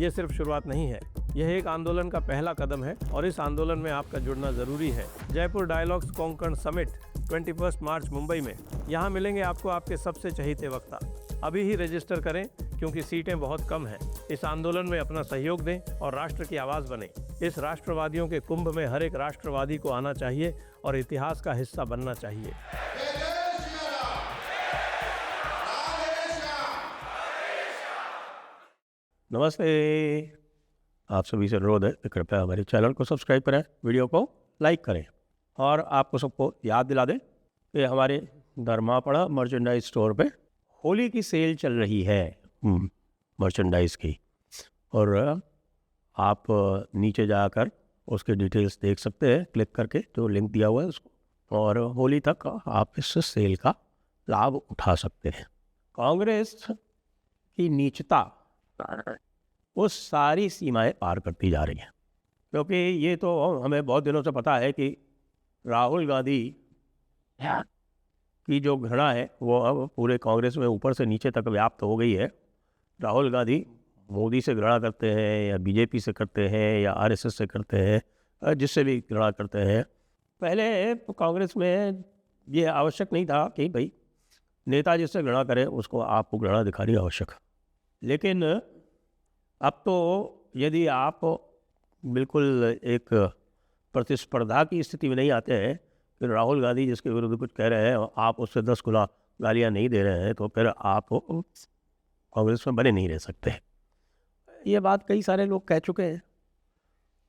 ये सिर्फ शुरुआत नहीं है, यह एक आंदोलन का पहला कदम है और इस आंदोलन में आपका जुड़ना जरूरी है। जयपुर डायलॉग्स कोंकण समिट 21 मार्च मुंबई में, यहाँ मिलेंगे आपको आपके सबसे चहीते वक्ता। अभी ही रजिस्टर करें क्योंकि सीटें बहुत कम हैं। इस आंदोलन में अपना सहयोग दें और राष्ट्र की आवाज़ बने। इस राष्ट्रवादियों के कुंभ में हर एक राष्ट्रवादी को आना चाहिए और इतिहास का हिस्सा बनना चाहिए। नमस्ते, आप सभी से अनुरोध है कि कृपया हमारे चैनल को सब्सक्राइब करें, वीडियो को लाइक करें और आपको सबको याद दिला दें कि हमारे धर्मापड़ा मर्चेंडाइज स्टोर पे होली की सेल चल रही है मर्चेंडाइज की, और आप नीचे जाकर उसके डिटेल्स देख सकते हैं क्लिक करके, जो लिंक दिया हुआ है उसको, और होली तक आप इस सेल का लाभ उठा सकते हैं। कांग्रेस की नीचता वो सारी सीमाएं पार करती जा रही हैं, क्योंकि ये तो हमें बहुत दिनों से पता है कि राहुल गांधी की जो घृणा है वो अब पूरे कांग्रेस में ऊपर से नीचे तक व्याप्त हो गई है। राहुल गांधी मोदी से घृणा करते हैं या बीजेपी से करते हैं या आरएसएस से करते हैं, जिससे भी घृणा करते हैं। पहले कांग्रेस में ये आवश्यक नहीं था कि भाई नेता जिससे घृणा करे उसको आपको घृणा दिखानी आवश्यक, लेकिन अब तो यदि आप बिल्कुल एक प्रतिस्पर्धा की स्थिति में नहीं आते हैं कि राहुल गांधी जिसके विरुद्ध कुछ कह रहे हैं आप उससे 10 गुना गालियाँ नहीं दे रहे हैं, तो फिर आप कांग्रेस में बने नहीं रह सकते। ये बात कई सारे लोग कह चुके हैं।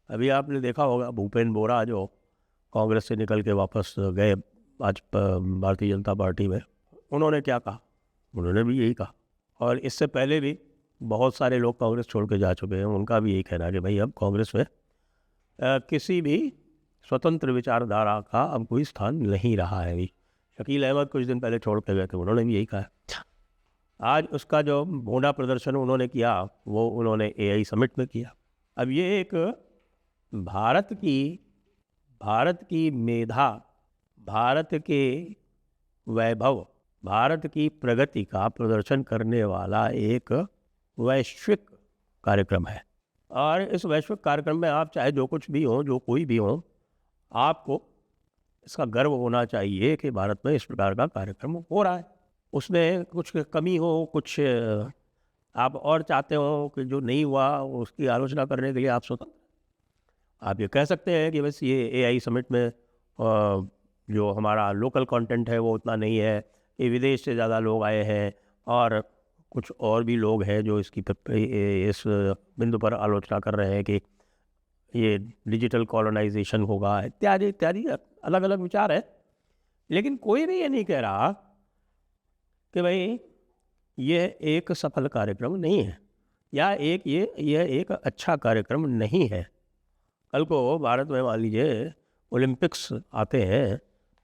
अभी आपने देखा होगा भूपेंद्र बोरा जो कांग्रेस से निकल के वापस गए आज भारतीय जनता पार्टी में, उन्होंने क्या कहा? उन्होंने भी यही कहा, और इससे पहले भी बहुत सारे लोग कांग्रेस छोड़ के जा चुके हैं, उनका भी यही कहना है कि भाई अब कांग्रेस में किसी भी स्वतंत्र विचारधारा का अब कोई स्थान नहीं रहा है। शकील अहमद कुछ दिन पहले छोड़ के गए थे, उन्होंने भी यही कहा। आज उसका जो भोंडा प्रदर्शन उन्होंने किया वो उन्होंने एआई समिट में किया। अब ये एक भारत की मेधा, भारत के वैभव, भारत की प्रगति का प्रदर्शन करने वाला एक वैश्विक कार्यक्रम है, और इस वैश्विक कार्यक्रम में आप चाहे जो कुछ भी हो, जो कोई भी हो, आपको इसका गर्व होना चाहिए कि भारत में इस प्रकार का कार्यक्रम हो रहा है। उसमें कुछ कमी हो, कुछ आप और चाहते हो कि जो नहीं हुआ उसकी आलोचना करने के लिए आप स्वतंत्र। आप ये कह सकते हैं कि बस ये एआई समिट में जो हमारा लोकल कंटेंट है वो उतना नहीं है, कि विदेश से ज़्यादा लोग आए हैं और कुछ और भी लोग हैं जो इसकी इस बिंदु पर आलोचना कर रहे हैं कि ये डिजिटल कॉलोनाइजेशन होगा, इत्यादि इत्यादि अलग अलग विचार है। लेकिन कोई भी ये नहीं कह रहा कि भाई ये एक सफल कार्यक्रम नहीं है या ये एक अच्छा कार्यक्रम नहीं है। कल को भारत में मान लीजिए ओलंपिक्स आते हैं,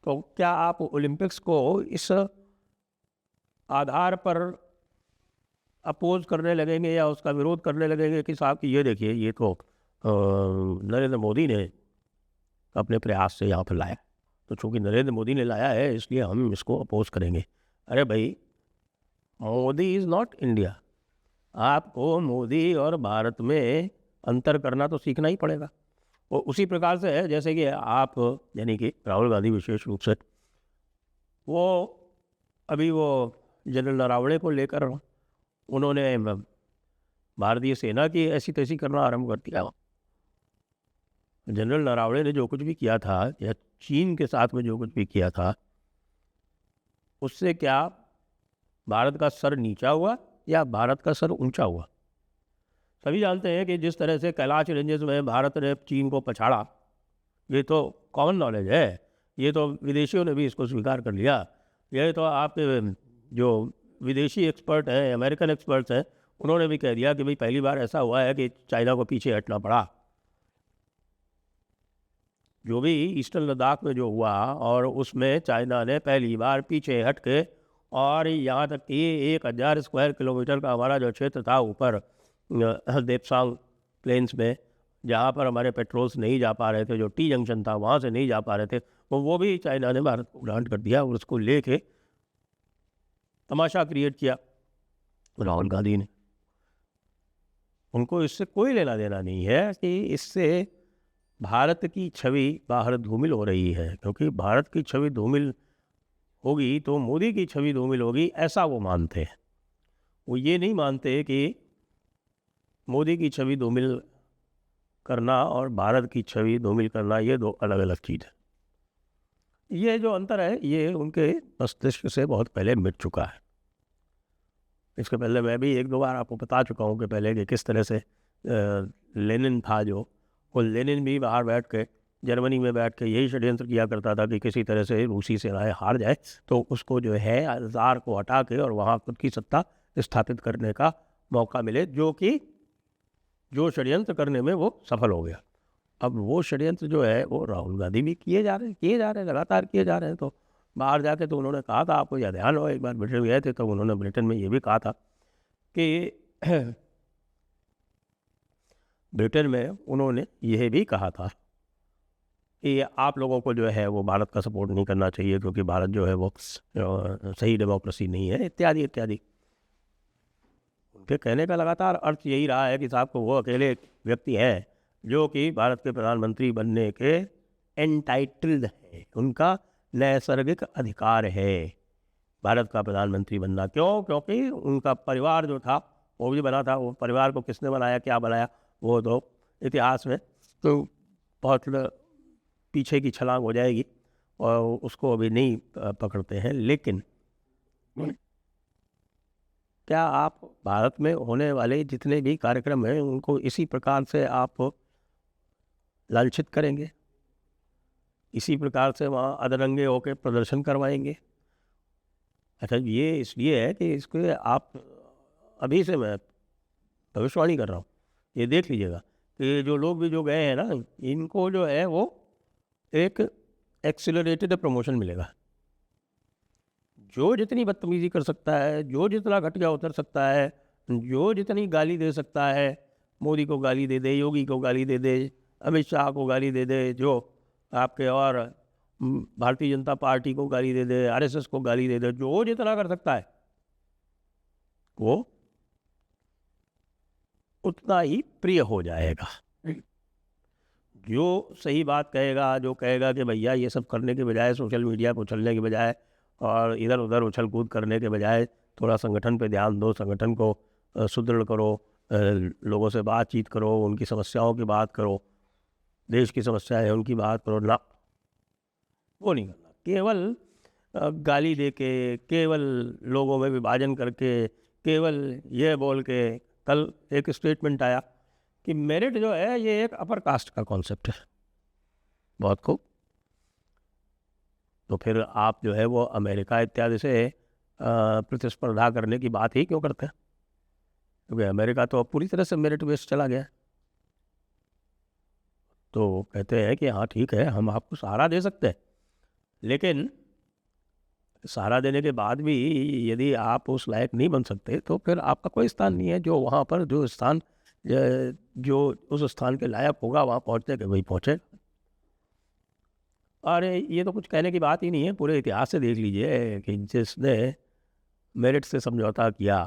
तो क्या आप ओलंपिक्स को इस आधार पर अपोज करने लगेंगे या उसका विरोध करने लगेंगे कि साहब कि ये देखिए ये तो नरेंद्र मोदी ने अपने प्रयास से यहाँ पर लाया, तो चूँकि नरेंद्र मोदी ने लाया है इसलिए हम इसको अपोज करेंगे। अरे भाई, मोदी इज़ नॉट इंडिया। आपको मोदी और भारत में अंतर करना तो सीखना ही पड़ेगा। वो उसी प्रकार से है जैसे कि आप, यानी कि राहुल गांधी विशेष रूप से, वो अभी वो जनरल नरवणे को लेकर उन्होंने भारतीय सेना की ऐसी तैसी करना आरंभ कर दिया। जनरल नरवणे ने जो कुछ भी किया था या चीन के साथ में जो कुछ भी किया था, उससे क्या भारत का सर नीचा हुआ या भारत का सर ऊंचा हुआ? सभी जानते हैं कि जिस तरह से कैलाश रेंजेस में भारत ने चीन को पछाड़ा, ये तो कॉमन नॉलेज है, ये तो विदेशियों ने भी इसको स्वीकार कर लिया। ये तो आपके जो विदेशी एक्सपर्ट हैं, अमेरिकन एक्सपर्ट्स हैं, उन्होंने भी कह दिया कि भाई पहली बार ऐसा हुआ है कि चाइना को पीछे हटना पड़ा। जो भी ईस्टर्न लद्दाख में जो हुआ, और उसमें चाइना ने पहली बार पीछे हट के, और यहाँ तक कि 1000 स्क्वायर किलोमीटर का हमारा जो क्षेत्र था ऊपर देपसांग प्लेन्स में, जहाँ पर हमारे पेट्रोल्स नहीं जा पा रहे थे, जो टी जंक्शन था वहाँ से नहीं जा पा रहे थे, वो भी चाइना ने भारत को ग्रांट कर दिया और उसको लेके तमाशा क्रिएट किया राहुल गांधी ने। उनको इससे कोई लेना देना नहीं है कि इससे भारत की छवि बाहर धूमिल हो रही है, क्योंकि भारत की छवि धूमिल होगी तो मोदी की छवि धूमिल होगी, ऐसा वो मानते हैं। वो ये नहीं मानते कि मोदी की छवि धूमिल करना और भारत की छवि धूमिल करना ये दो अलग अलग चीज़ है। ये जो अंतर है ये उनके मस्तिष्क से बहुत पहले मिट चुका है। इसके पहले मैं भी एक दो बार आपको बता चुका हूँ कि पहले कि किस तरह से लेनिन था जो, वो लेनिन भी बाहर बैठ के जर्मनी में बैठ के यही षड्यंत्र किया करता था कि किसी तरह से रूसी सेनाएं हार जाए तो उसको जो है ज़ार को हटा के और वहाँ खुद की सत्ता स्थापित करने का मौका मिले, जो षड्यंत्र करने में वो सफल हो गया। अब वो षड्यंत्र जो है वो राहुल गांधी भी किए जा रहे हैं, लगातार किए जा रहे हैं। तो बाहर जाके तो उन्होंने कहा था, आपको यह ध्यान हो, एक बार ब्रिटेन गए थे तो उन्होंने ब्रिटेन में ये भी कहा था कि ब्रिटेन में उन्होंने यह भी कहा था कि आप लोगों को जो है वो भारत का सपोर्ट नहीं करना चाहिए क्योंकि भारत जो है वो सही डेमोक्रेसी नहीं है, इत्यादि इत्यादि। उनके कहने का लगातार अर्थ यही रहा है कि साहब को वो अकेले व्यक्ति हैं जो कि भारत के प्रधानमंत्री बनने के एंटाइटल्ड हैं, उनका नैसर्गिक अधिकार है भारत का प्रधानमंत्री बनना। क्यों? क्योंकि उनका परिवार जो था वो भी बना था। वो परिवार को किसने बनाया, क्या बनाया, वो तो इतिहास में तो बहुत पीछे की छलांग हो जाएगी और उसको अभी नहीं पकड़ते हैं। लेकिन क्या आप भारत में होने वाले जितने भी कार्यक्रम हैं उनको इसी प्रकार से आप लांछित करेंगे, इसी प्रकार से वहाँ अधरंगे होकर प्रदर्शन करवाएंगे? अच्छा, ये इसलिए है कि इसके आप अभी से मैं भविष्यवाणी कर रहा हूँ, ये देख लीजिएगा कि जो लोग भी जो गए हैं ना, इनको जो है वो एक एक्सीलरेटेड प्रमोशन मिलेगा। जो जितनी बदतमीजी कर सकता है, जो जितना घटिया उतर सकता है, जो जितनी गाली दे सकता है, मोदी को गाली दे दे, योगी को गाली दे दे, अमित शाह को गाली दे दे, जो आपके और भारतीय जनता पार्टी को गाली दे दे, आरएसएस को गाली दे दे, जो जितना कर सकता है वो उतना ही प्रिय हो जाएगा। जो सही बात कहेगा, जो कहेगा कि भैया ये सब करने के बजाय, सोशल मीडिया पर उछलने के बजाय और इधर उधर उछल कूद करने के बजाय थोड़ा संगठन पे ध्यान दो, संगठन को सुदृढ़ करो, लोगों से बातचीत करो, उनकी समस्याओं की बात करो, देश की समस्या है उनकी बात करो ना, वो नहीं करना। केवल गाली दे के, केवल लोगों में विभाजन करके, केवल ये बोल के। कल एक स्टेटमेंट आया कि मेरिट जो है ये एक अपर कास्ट का कॉन्सेप्ट है। बहुत खूब। तो फिर आप जो है वो अमेरिका इत्यादि से प्रतिस्पर्धा करने की बात ही क्यों करते हैं? क्योंकि अमेरिका तो अब पूरी तरह से मेरिट बेस्ड चला गया है। तो कहते हैं कि हाँ ठीक है, हम आपको सहारा दे सकते हैं, लेकिन सहारा देने के बाद भी यदि आप उस लायक नहीं बन सकते तो फिर आपका कोई स्थान नहीं है। जो वहाँ पर जो स्थान जो उस स्थान के लायक होगा वहाँ पहुँचने के वही पहुँचे। और ये तो कुछ कहने की बात ही नहीं है, पूरे इतिहास से देख लीजिए कि जिसने मेरिट से समझौता किया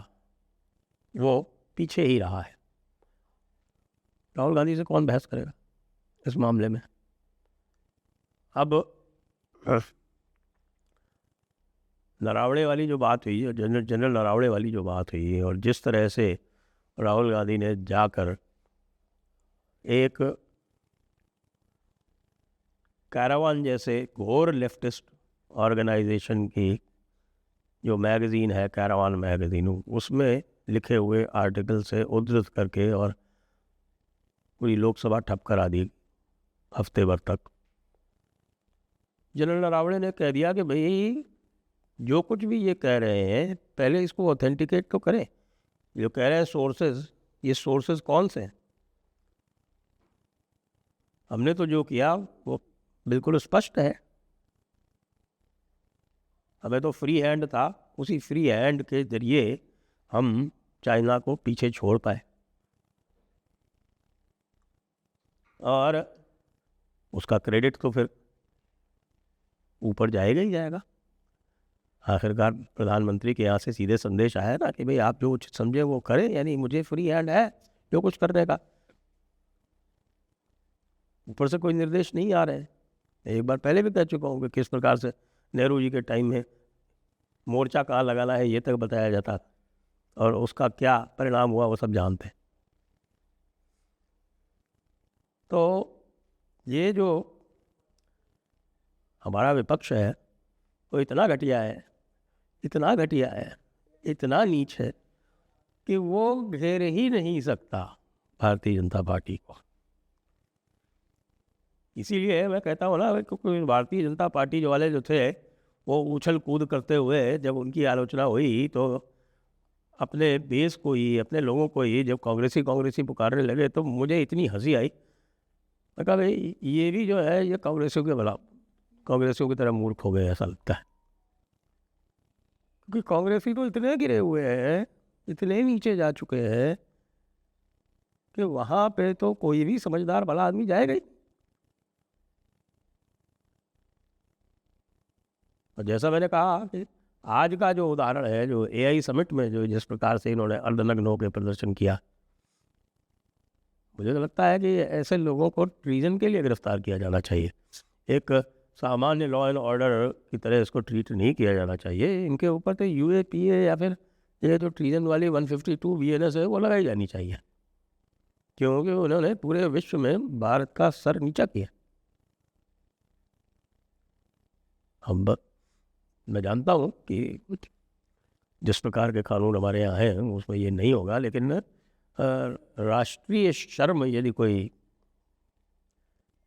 वो पीछे ही रहा है। राहुल गांधी से कौन बहस करेगा इस मामले में? अब नरावड़े वाली जो बात हुई, जनरल नरावड़े वाली जो बात हुई, और जिस तरह से राहुल गांधी ने जाकर एक कैरावान जैसे घोर लेफ्टिस्ट ऑर्गेनाइजेशन की जो मैगज़ीन है, कैरावान मैगज़ीन, उसमें लिखे हुए आर्टिकल से उद्धृत करके और पूरी लोकसभा ठप करा दी हफ्ते भर तक। जनरल नरावड़े ने कह दिया कि भाई जो कुछ भी ये कह रहे हैं पहले इसको ऑथेंटिकेट तो करें। जो कह रहे हैं सोर्सेज, ये सोर्सेज कौन से हैं? हमने तो जो किया वो बिल्कुल स्पष्ट है। हमें तो फ्री हैंड था, उसी फ्री हैंड के जरिए हम चाइना को पीछे छोड़ पाए और उसका क्रेडिट तो फिर ऊपर जाएगा ही जाएगा। आखिरकार प्रधानमंत्री के यहाँ से सीधे संदेश आया ना कि भाई आप जो उचित समझे वो करें, यानी मुझे फ्री हैंड है, जो कुछ करने का, ऊपर से कोई निर्देश नहीं आ रहे हैं। एक बार पहले भी कह चुका हूँ कि किस प्रकार से नेहरू जी के टाइम में मोर्चा कहाँ लगाना है ये तक बताया जाता था, और उसका क्या परिणाम हुआ वो सब जानते हैं। तो ये जो हमारा विपक्ष है वो इतना घटिया है, इतना घटिया है, इतना नीच है कि वो घेर ही नहीं सकता भारतीय जनता पार्टी को। इसीलिए मैं कहता हूँ ना, क्योंकि भारतीय जनता पार्टी जो वाले जो थे वो उछल कूद करते हुए जब उनकी आलोचना हुई तो अपने बेस को ही, अपने लोगों को ही जब कांग्रेसी पुकारने लगे तो मुझे इतनी हंसी आई। मैं कहा भाई ये भी जो है ये कांग्रेसियों की तरह मूर्ख हो गए ऐसा लगता है, क्योंकि कांग्रेसी तो इतने गिरे हुए हैं, इतने नीचे जा चुके हैं कि वहाँ पे तो कोई भी समझदार भला आदमी जाएगा ही। और जैसा मैंने कहा कि आज का जो उदाहरण है, जो एआई समिट में जो जिस प्रकार से इन्होंने अर्धनग्न होकर प्रदर्शन किया, मुझे तो लगता है कि ऐसे लोगों को ट्रीजन के लिए गिरफ्तार किया जाना चाहिए। एक सामान्य लॉ एंड ऑर्डर की तरह इसको ट्रीट नहीं किया जाना चाहिए। इनके ऊपर तो यूएपीए या फिर ये जो ट्रीजन वाली 152 बीएनएस है वो लगाई जानी चाहिए, क्योंकि उन्होंने पूरे विश्व में भारत का सर नीचा किया। मैं जानता हूँ कि जिस प्रकार के कानून हमारे यहाँ हैं उसमें ये नहीं होगा, लेकिन राष्ट्रीय शर्म यदि कोई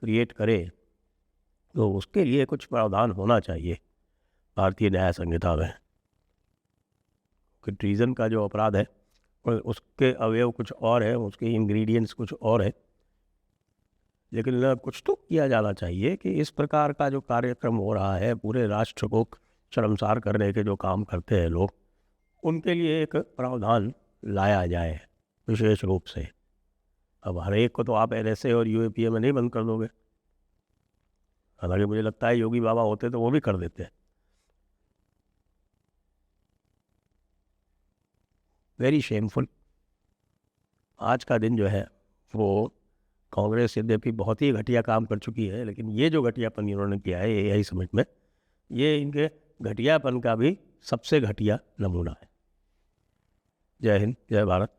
क्रिएट करे तो उसके लिए कुछ प्रावधान होना चाहिए भारतीय न्याय संहिता में। कि ट्रीजन का जो अपराध है और उसके अवयव कुछ और है, उसके इंग्रेडिएंट्स कुछ और है, लेकिन कुछ तो किया जाना चाहिए कि इस प्रकार का जो कार्यक्रम हो रहा है, पूरे राष्ट्र को शर्मसार करने के जो काम करते हैं लोग, उनके लिए एक प्रावधान लाया जाए विशेष रूप से। अब हर एक को तो आप एनएसए और यूएपीए में नहीं बंद कर दोगे, हालांकि मुझे लगता है योगी बाबा होते तो वो भी कर देते हैं। Very shameful. आज का दिन जो है वो कांग्रेस यद्यपि बहुत ही घटिया काम कर चुकी है, लेकिन ये जो घटियापन इन्होंने किया है एआई समिट में, ये इनके घटियापन का भी सबसे घटिया नमूना है। जय हिंद, जय भारत।